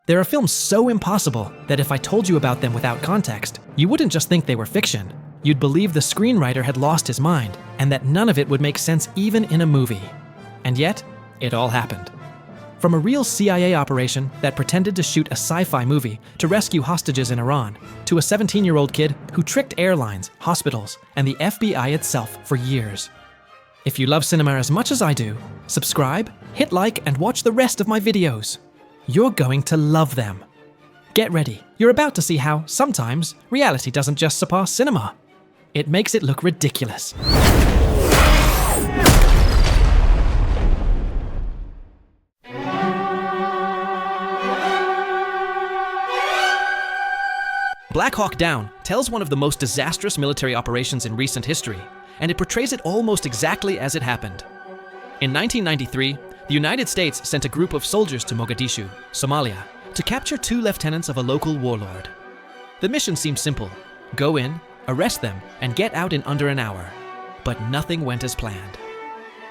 There are films so impossible that if I told you about them without context, you wouldn't just think they were fiction. You'd believe the screenwriter had lost his mind and that none of it would make sense even in a movie. And yet, it all happened. From a real CIA operation that pretended to shoot a sci-fi movie to rescue hostages in Iran, to a 17-year-old kid who tricked airlines, hospitals, and the FBI itself for years. If you love cinema as much as I do, subscribe, hit like, and watch the rest of my videos. You're going to love them. Get ready, you're about to see how, sometimes, reality doesn't just surpass cinema. It makes it look ridiculous. Black Hawk Down tells one of the most disastrous military operations in recent history, and it portrays it almost exactly as it happened. In 1993, the United States sent a group of soldiers to Mogadishu, Somalia, to capture 2 lieutenants of a local warlord. The mission seemed simple: go in, arrest them, and get out in under an hour. But nothing went as planned.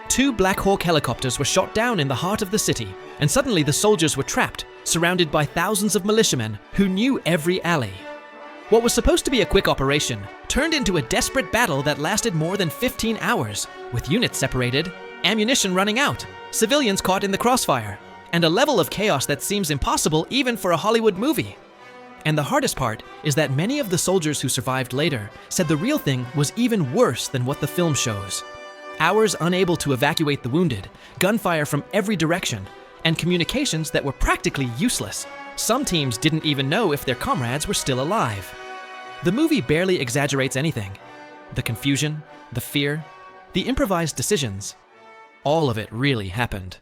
2 Black Hawk helicopters were shot down in the heart of the city, and suddenly the soldiers were trapped, surrounded by thousands of militiamen who knew every alley. What was supposed to be a quick operation turned into a desperate battle that lasted more than 15 hours, with units separated, ammunition running out, civilians caught in the crossfire, and a level of chaos that seems impossible even for a Hollywood movie. And the hardest part is that many of the soldiers who survived later said the real thing was even worse than what the film shows. Hours unable to evacuate the wounded, gunfire from every direction, and communications that were practically useless. Some teams didn't even know if their comrades were still alive. The movie barely exaggerates anything. The confusion, the fear, the improvised decisions, all of it really happened.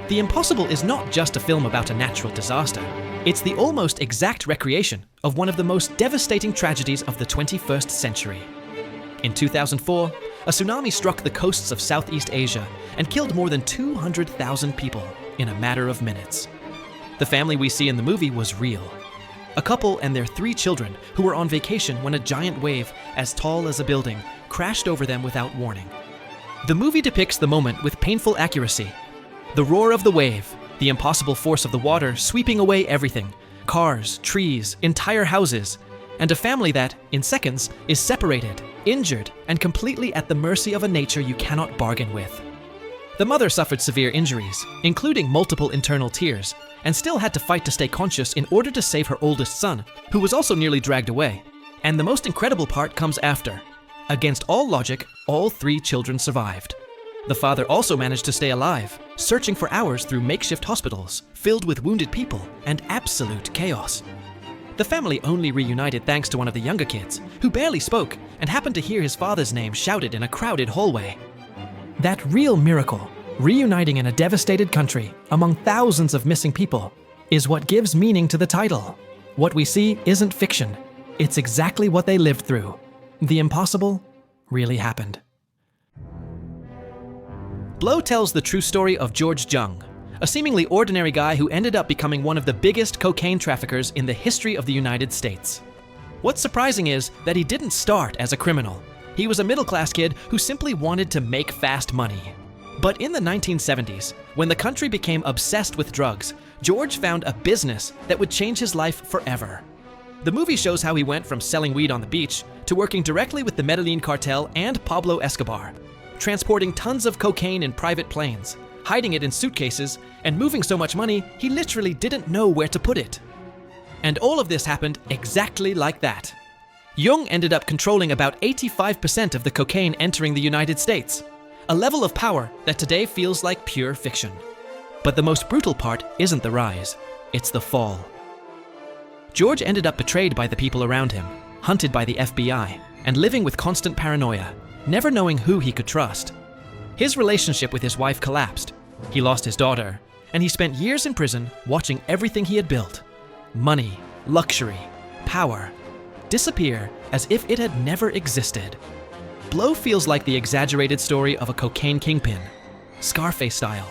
The Impossible is not just a film about a natural disaster. It's the almost exact recreation of one of the most devastating tragedies of the 21st century. In 2004, a tsunami struck the coasts of Southeast Asia and killed more than 200,000 people in a matter of minutes. The family we see in the movie was real. A couple and their 3 children who were on vacation when a giant wave, as tall as a building, crashed over them without warning. The movie depicts the moment with painful accuracy. The roar of the wave, the impossible force of the water sweeping away everything, cars, trees, entire houses, and a family that, in seconds, is separated, injured, and completely at the mercy of a nature you cannot bargain with. The mother suffered severe injuries, including multiple internal tears, and still had to fight to stay conscious in order to save her oldest son, who was also nearly dragged away. And the most incredible part comes after. Against all logic, all 3 children survived. The father also managed to stay alive, searching for hours through makeshift hospitals, filled with wounded people and absolute chaos. The family only reunited thanks to one of the younger kids, who barely spoke and happened to hear his father's name shouted in a crowded hallway. That real miracle, reuniting in a devastated country among thousands of missing people, is what gives meaning to the title. What we see isn't fiction. It's exactly what they lived through. The impossible really happened. Blow tells the true story of George Jung, a seemingly ordinary guy who ended up becoming one of the biggest cocaine traffickers in the history of the United States. What's surprising is that he didn't start as a criminal. He was a middle-class kid who simply wanted to make fast money. But in the 1970s, when the country became obsessed with drugs, George found a business that would change his life forever. The movie shows how he went from selling weed on the beach to working directly with the Medellin cartel and Pablo Escobar, transporting tons of cocaine in private planes, hiding it in suitcases, and moving so much money he literally didn't know where to put it. And all of this happened exactly like that. Jung ended up controlling about 85% of the cocaine entering the United States, a level of power that today feels like pure fiction. But the most brutal part isn't the rise, it's the fall. George ended up betrayed by the people around him, hunted by the FBI, and living with constant paranoia, never knowing who he could trust. His relationship with his wife collapsed, he lost his daughter, and he spent years in prison watching everything he had built, money, luxury, power, disappear as if it had never existed. Blow feels like the exaggerated story of a cocaine kingpin, Scarface style.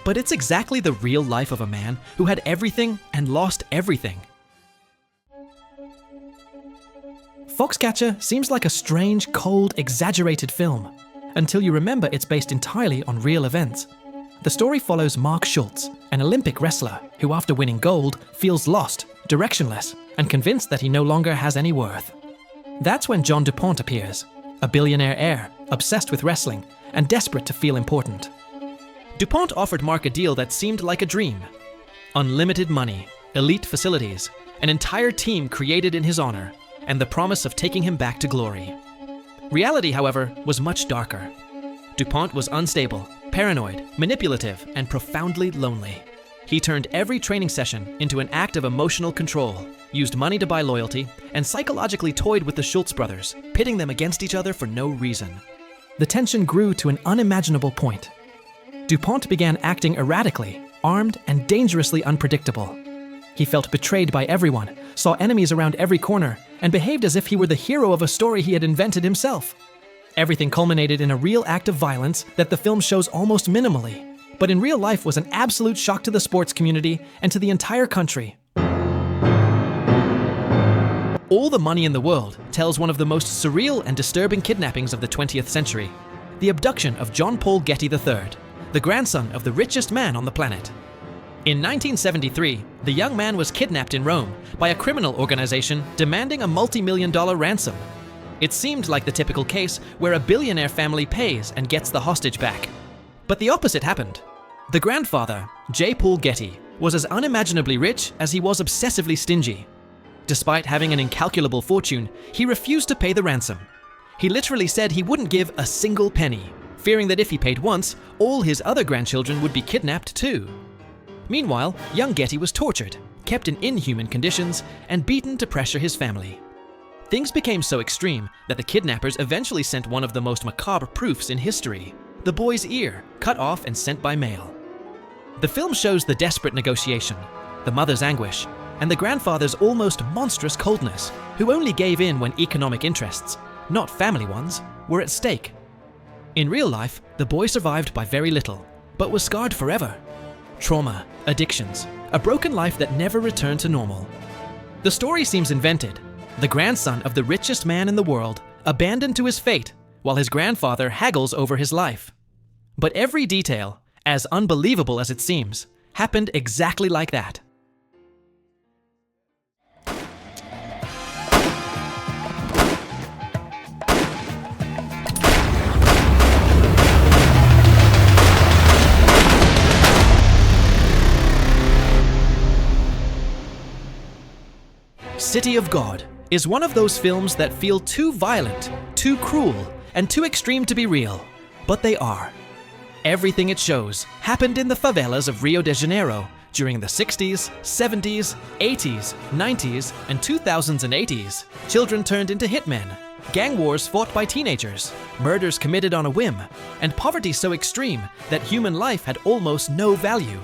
But it's exactly the real life of a man who had everything and lost everything. Foxcatcher seems like a strange, cold, exaggerated film, until you remember it's based entirely on real events. The story follows Mark Schultz, an Olympic wrestler who, after winning gold, feels lost, directionless, and convinced that he no longer has any worth. That's when John DuPont appears, a billionaire heir, obsessed with wrestling, and desperate to feel important. DuPont offered Mark a deal that seemed like a dream. Unlimited money, elite facilities, an entire team created in his honor, and the promise of taking him back to glory. Reality, however, was much darker. DuPont was unstable, paranoid, manipulative, and profoundly lonely. He turned every training session into an act of emotional control, used money to buy loyalty, and psychologically toyed with the Schultz brothers, pitting them against each other for no reason. The tension grew to an unimaginable point. DuPont began acting erratically, armed and dangerously unpredictable. He felt betrayed by everyone, saw enemies around every corner, and behaved as if he were the hero of a story he had invented himself. Everything culminated in a real act of violence that the film shows almost minimally, but in real life was an absolute shock to the sports community and to the entire country. All the Money in the World tells one of the most surreal and disturbing kidnappings of the 20th century, the abduction of John Paul Getty III, the grandson of the richest man on the planet. In 1973, the young man was kidnapped in Rome by a criminal organization demanding a multi-million-dollar ransom. It seemed like the typical case where a billionaire family pays and gets the hostage back. But the opposite happened. The grandfather, J. Paul Getty, was as unimaginably rich as he was obsessively stingy. Despite having an incalculable fortune, he refused to pay the ransom. He literally said he wouldn't give a single penny, fearing that if he paid once, all his other grandchildren would be kidnapped too. Meanwhile, young Getty was tortured, kept in inhuman conditions, and beaten to pressure his family. Things became so extreme that the kidnappers eventually sent one of the most macabre proofs in history, the boy's ear, cut off and sent by mail. The film shows the desperate negotiation, the mother's anguish, and the grandfather's almost monstrous coldness, who only gave in when economic interests, not family ones, were at stake. In real life, the boy survived by very little, but was scarred forever. Trauma, addictions, a broken life that never returned to normal. The story seems invented. The grandson of the richest man in the world, abandoned to his fate, while his grandfather haggles over his life. But every detail, as unbelievable as it seems, happened exactly like that. City of God is one of those films that feel too violent, too cruel, and too extreme to be real, but they are. Everything it shows happened in the favelas of Rio de Janeiro during the 60s, 70s, 80s, 90s, and 2000s and 80s. Children turned into hitmen, gang wars fought by teenagers, murders committed on a whim, and poverty so extreme that human life had almost no value.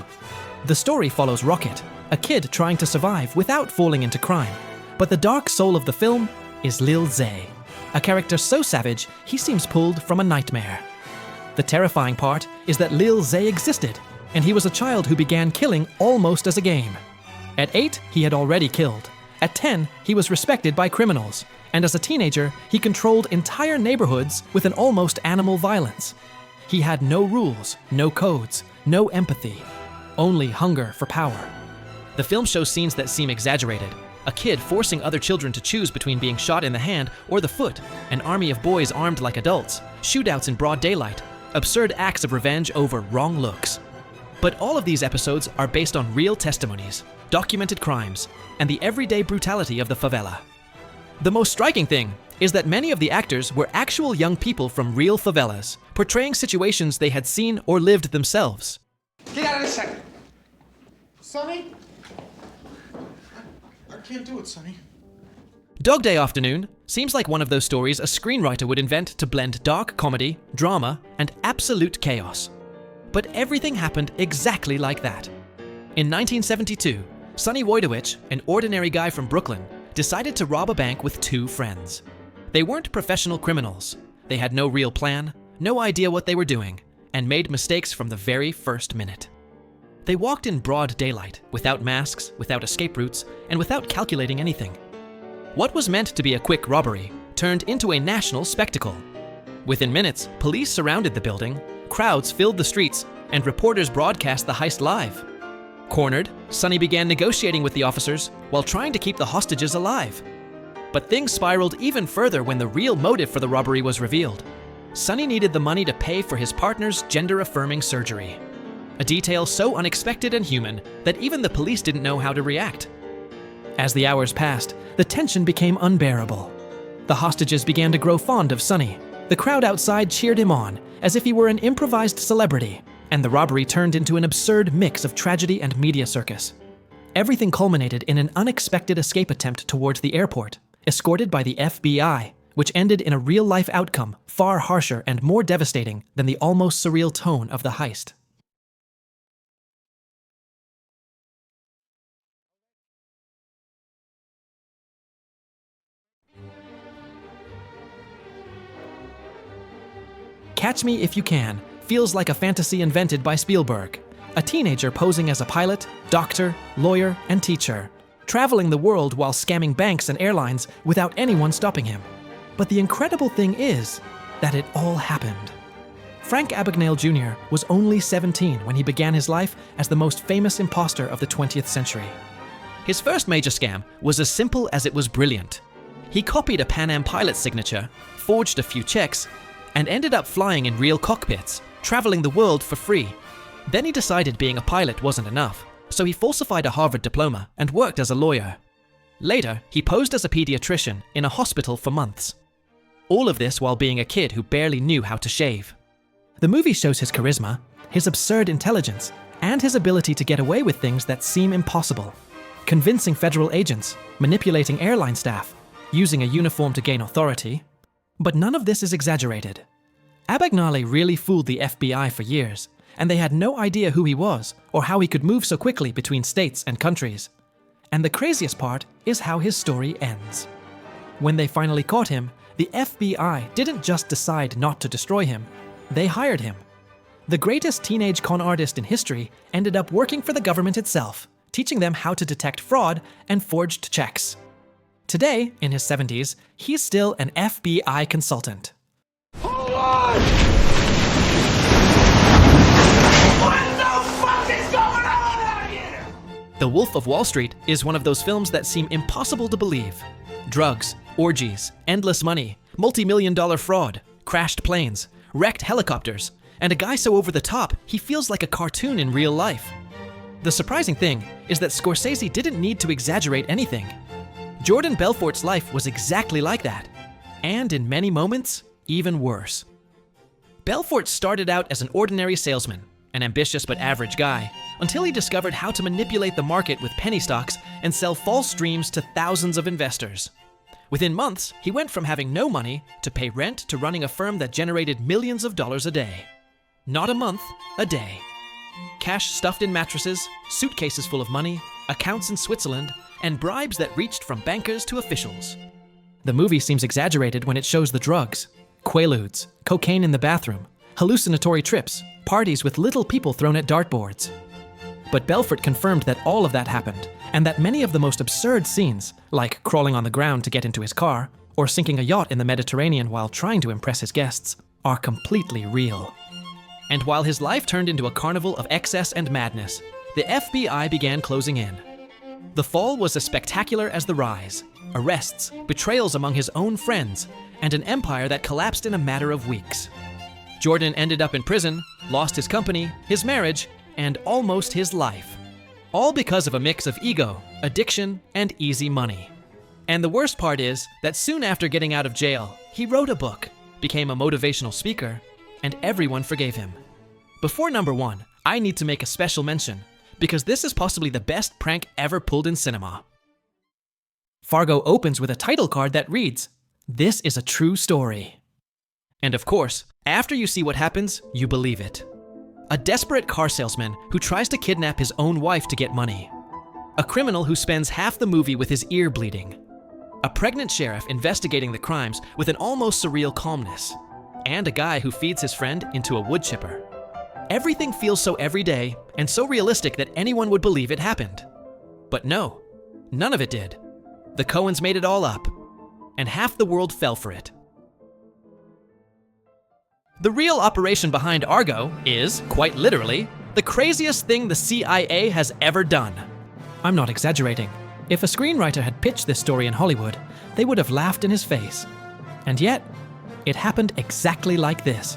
The story follows Rocket, a kid trying to survive without falling into crime. But the dark soul of the film is Lil Zay, a character so savage he seems pulled from a nightmare. The terrifying part is that Lil Zay existed, and he was a child who began killing almost as a game. At 8, he had already killed. At 10, he was respected by criminals, and as a teenager, he controlled entire neighborhoods with an almost animal violence. He had no rules, no codes, no empathy, only hunger for power. The film shows scenes that seem exaggerated. A kid forcing other children to choose between being shot in the hand or the foot, an army of boys armed like adults, shootouts in broad daylight, absurd acts of revenge over wrong looks. But all of these episodes are based on real testimonies, documented crimes, and the everyday brutality of the favela. The most striking thing is that many of the actors were actual young people from real favelas, portraying situations they had seen or lived themselves. Get out of this second. Sonny? I can't do it, Sonny. Dog Day Afternoon seems like one of those stories a screenwriter would invent to blend dark comedy, drama, and absolute chaos. But everything happened exactly like that. In 1972, Sonny Wojtowicz, an ordinary guy from Brooklyn, decided to rob a bank with 2 friends. They weren't professional criminals. They had no real plan, no idea what they were doing, and made mistakes from the very first minute. They walked in broad daylight, without masks, without escape routes, and without calculating anything. What was meant to be a quick robbery turned into a national spectacle. Within minutes, police surrounded the building, crowds filled the streets, and reporters broadcast the heist live. Cornered, Sonny began negotiating with the officers while trying to keep the hostages alive. But things spiraled even further when the real motive for the robbery was revealed. Sonny needed the money to pay for his partner's gender-affirming surgery. A detail so unexpected and human that even the police didn't know how to react. As the hours passed, the tension became unbearable. The hostages began to grow fond of Sonny. The crowd outside cheered him on, as if he were an improvised celebrity, and the robbery turned into an absurd mix of tragedy and media circus. Everything culminated in an unexpected escape attempt towards the airport, escorted by the FBI, which ended in a real-life outcome far harsher and more devastating than the almost surreal tone of the heist. Catch Me If You Can feels like a fantasy invented by Spielberg. A teenager posing as a pilot, doctor, lawyer, and teacher, traveling the world while scamming banks and airlines without anyone stopping him. But the incredible thing is that it all happened. Frank Abagnale Jr. was only 17 when he began his life as the most famous imposter of the 20th century. His first major scam was as simple as it was brilliant. He copied a Pan Am pilot's signature, forged a few checks, and ended up flying in real cockpits, traveling the world for free. Then he decided being a pilot wasn't enough, so he falsified a Harvard diploma and worked as a lawyer. Later, he posed as a pediatrician in a hospital for months. All of this while being a kid who barely knew how to shave. The movie shows his charisma, his absurd intelligence, and his ability to get away with things that seem impossible. Convincing federal agents, manipulating airline staff, using a uniform to gain authority. But none of this is exaggerated. Abagnale really fooled the FBI for years, and they had no idea who he was or how he could move so quickly between states and countries. And the craziest part is how his story ends. When they finally caught him, the FBI didn't just decide not to destroy him, they hired him. The greatest teenage con artist in history ended up working for the government itself, teaching them how to detect fraud and forged checks. Today, in his 70s, he's still an FBI consultant. Hold on! What the fuck is going on out here? The Wolf of Wall Street is one of those films that seem impossible to believe. Drugs, orgies, endless money, multi-million-dollar fraud, crashed planes, wrecked helicopters, and a guy so over the top he feels like a cartoon in real life. The surprising thing is that Scorsese didn't need to exaggerate anything. Jordan Belfort's life was exactly like that, and in many moments, even worse. Belfort started out as an ordinary salesman, an ambitious but average guy, until he discovered how to manipulate the market with penny stocks and sell false dreams to thousands of investors. Within months, he went from having no money to pay rent to running a firm that generated millions of dollars a day. Not a month, a day. Cash stuffed in mattresses, suitcases full of money, accounts in Switzerland, and bribes that reached from bankers to officials. The movie seems exaggerated when it shows the drugs, quaaludes, cocaine in the bathroom, hallucinatory trips, parties with little people thrown at dartboards. But Belfort confirmed that all of that happened, and that many of the most absurd scenes, like crawling on the ground to get into his car, or sinking a yacht in the Mediterranean while trying to impress his guests, are completely real. And while his life turned into a carnival of excess and madness, the FBI began closing in. The fall was as spectacular as the rise. Arrests, betrayals among his own friends, and an empire that collapsed in a matter of weeks. Jordan ended up in prison, lost his company, his marriage, and almost his life. All because of a mix of ego, addiction, and easy money. And the worst part is that soon after getting out of jail, he wrote a book, became a motivational speaker, and everyone forgave him. Before number one, I need to make a special mention, because this is possibly the best prank ever pulled in cinema. Fargo opens with a title card that reads, "This is a true story." And of course, after you see what happens, you believe it. A desperate car salesman who tries to kidnap his own wife to get money. A criminal who spends half the movie with his ear bleeding. A pregnant sheriff investigating the crimes with an almost surreal calmness. And a guy who feeds his friend into a wood chipper. Everything feels so everyday and so realistic that anyone would believe it happened. But no, none of it did. The Coens made it all up, and half the world fell for it. The real operation behind Argo is, quite literally, the craziest thing the CIA has ever done. I'm not exaggerating. If a screenwriter had pitched this story in Hollywood, they would have laughed in his face. And yet, it happened exactly like this.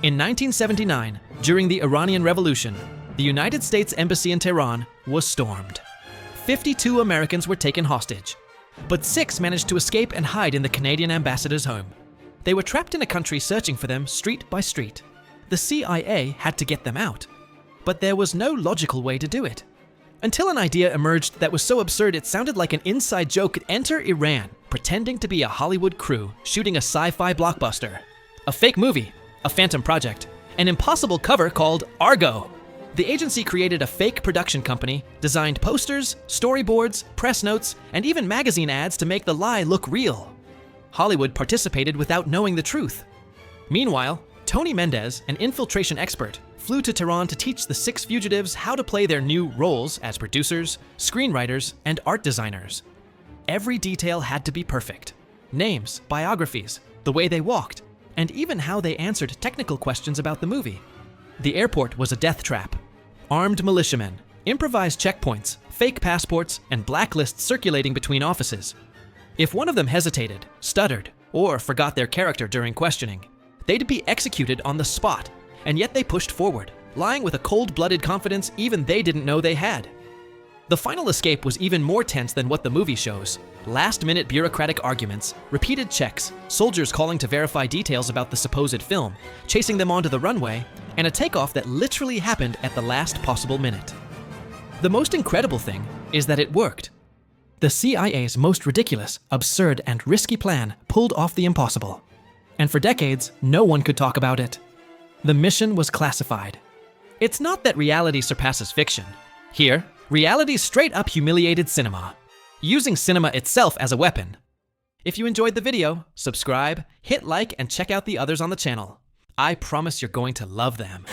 In 1979, during the Iranian Revolution, the United States Embassy in Tehran was stormed. 52 Americans were taken hostage, but 6 managed to escape and hide in the Canadian ambassador's home. They were trapped in a country searching for them street by street. The CIA had to get them out, but there was no logical way to do it. Until an idea emerged that was so absurd it sounded like an inside joke. Enter Iran, pretending to be a Hollywood crew shooting a sci-fi blockbuster. A fake movie, a phantom project, an impossible cover called Argo. The agency created a fake production company, designed posters, storyboards, press notes, and even magazine ads to make the lie look real. Hollywood participated without knowing the truth. Meanwhile, Tony Mendez, an infiltration expert, flew to Tehran to teach the 6 fugitives how to play their new roles as producers, screenwriters, and art designers. Every detail had to be perfect. Names, biographies, the way they walked, and even how they answered technical questions about the movie. The airport was a death trap. Armed militiamen, improvised checkpoints, fake passports, and blacklists circulating between offices. If one of them hesitated, stuttered, or forgot their character during questioning, they'd be executed on the spot, and yet they pushed forward, lying with a cold-blooded confidence even they didn't know they had. The final escape was even more tense than what the movie shows. Last-minute bureaucratic arguments, repeated checks, soldiers calling to verify details about the supposed film, chasing them onto the runway, and a takeoff that literally happened at the last possible minute. The most incredible thing is that it worked. The CIA's most ridiculous, absurd, and risky plan pulled off the impossible. And for decades, no one could talk about it. The mission was classified. It's not that reality surpasses fiction. Here, reality straight up humiliated cinema, using cinema itself as a weapon. If you enjoyed the video, subscribe, hit like, and check out the others on the channel. I promise you're going to love them.